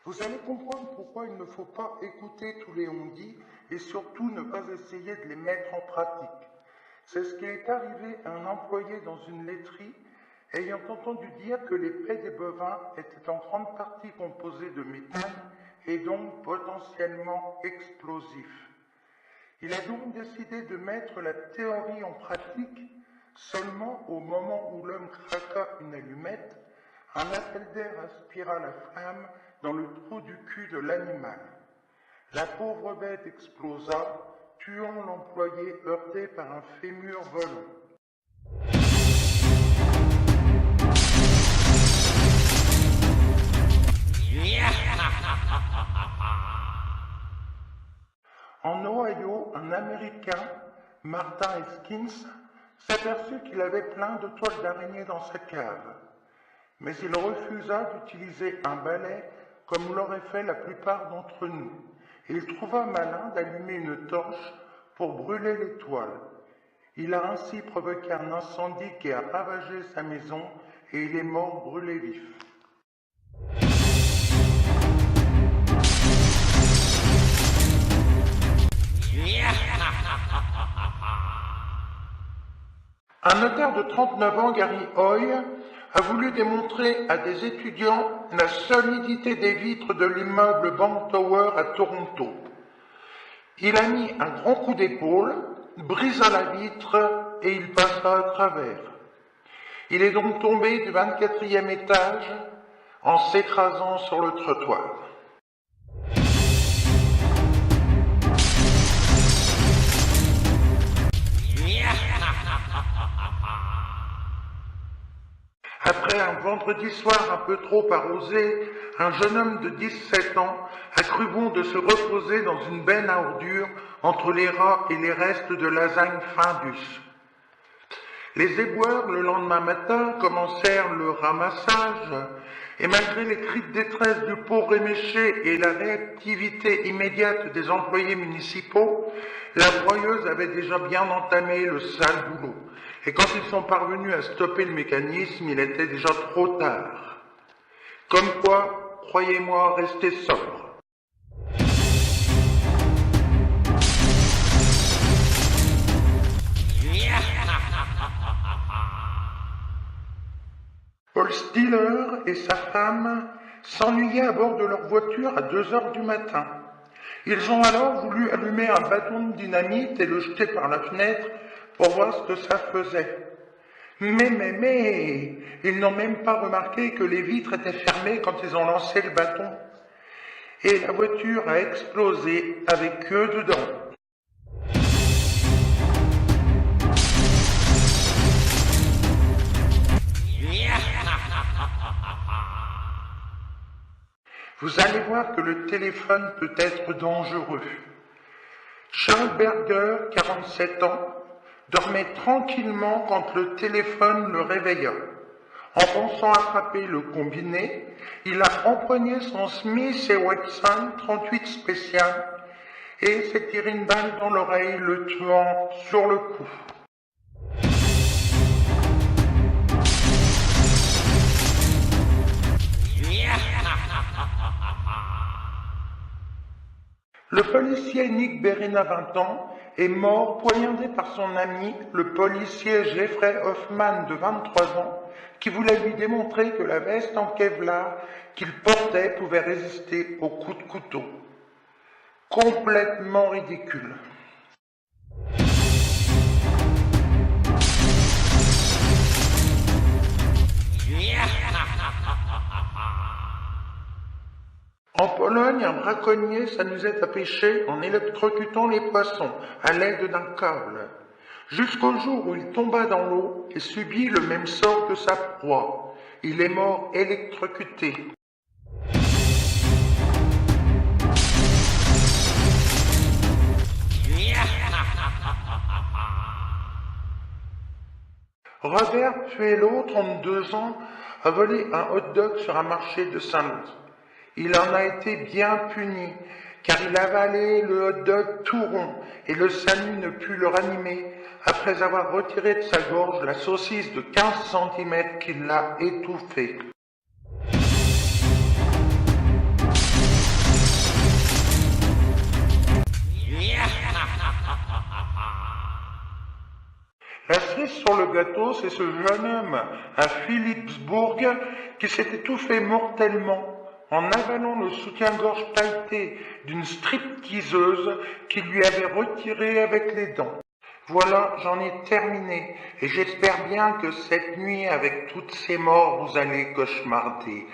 Vous allez comprendre pourquoi il ne faut pas écouter tous les on-dit et surtout ne pas essayer de les mettre en pratique. C'est ce qui est arrivé à un employé dans une laiterie ayant entendu dire que les pets des bovins étaient en grande partie composés de méthane et donc potentiellement explosifs. Il a donc décidé de mettre la théorie en pratique. Seulement au moment où l'homme craqua une allumette, un appel d'air aspira la flamme dans le trou du cul de l'animal. La pauvre bête explosa, tuant l'employé heurté par un fémur volant. En Ohio, un Américain, Martin Eskins, s'aperçut qu'il avait plein de toiles d'araignée dans sa cave. Mais il refusa d'utiliser un balai comme l'auraient fait la plupart d'entre nous. Il trouva malin d'allumer une torche pour brûler les toiles. Il a ainsi provoqué un incendie qui a ravagé sa maison et il est mort brûlé vif. Un notaire de 39 ans, Gary Hoy, a voulu démontrer à des étudiants la solidité des vitres de l'immeuble Bank Tower à Toronto. Il a mis un grand coup d'épaule, brisa la vitre et il passa à travers. Il est donc tombé du 24e étage en s'écrasant sur le trottoir. Après un vendredi soir un peu trop arrosé, un jeune homme de 17 ans a cru bon de se reposer dans une benne à ordures entre les rats et les restes de lasagne Findus. Les éboueurs, le lendemain matin, commencèrent le ramassage, et malgré les cris de détresse du pauvre éméché et la réactivité immédiate des employés municipaux, la broyeuse avait déjà bien entamé le sale boulot. Et quand ils sont parvenus à stopper le mécanisme, il était déjà trop tard. Comme quoi, croyez-moi, restez sobre. Paul Stiller et sa femme s'ennuyaient à bord de leur voiture à 2 heures du matin. Ils ont alors voulu allumer un bâton de dynamite et le jeter par la fenêtre pour voir ce que ça faisait. Mais, ils n'ont même pas remarqué que les vitres étaient fermées quand ils ont lancé le bâton. Et la voiture a explosé avec eux dedans. Vous allez voir que le téléphone peut être dangereux. Charles Berger, 47 ans, dormait tranquillement quand le téléphone le réveilla. En pensant attraper le combiné, il a empoigné son Smith & Wesson 38 spécial et s'est tiré une balle dans l'oreille, le tuant sur le coup. Le policier Nick Berina, 20 ans, est mort poignardé par son ami, le policier Jeffrey Hoffman, de 23 ans, qui voulait lui démontrer que la veste en Kevlar qu'il portait pouvait résister aux coups de couteau. Complètement ridicule. En Pologne, un braconnier s'amusait à pêcher en électrocutant les poissons à l'aide d'un câble, jusqu'au jour où il tomba dans l'eau et subit le même sort que sa proie. Il est mort électrocuté. Robert Puello, 32 ans, a volé un hot-dog sur un marché de Saint-Louis. Il en a été bien puni, car il avalait le hot-dog tout rond, et le SAMU ne put le ranimer, après avoir retiré de sa gorge la saucisse de 15 cm qui l'a étouffé. La cerise sur le gâteau, c'est ce jeune homme à Philipsbourg qui s'est étouffé mortellement en avalant le soutien-gorge pailleté d'une stripteaseuse qui lui avait retiré avec les dents. Voilà, j'en ai terminé, et j'espère bien que cette nuit, avec toutes ces morts, vous allez cauchemarder.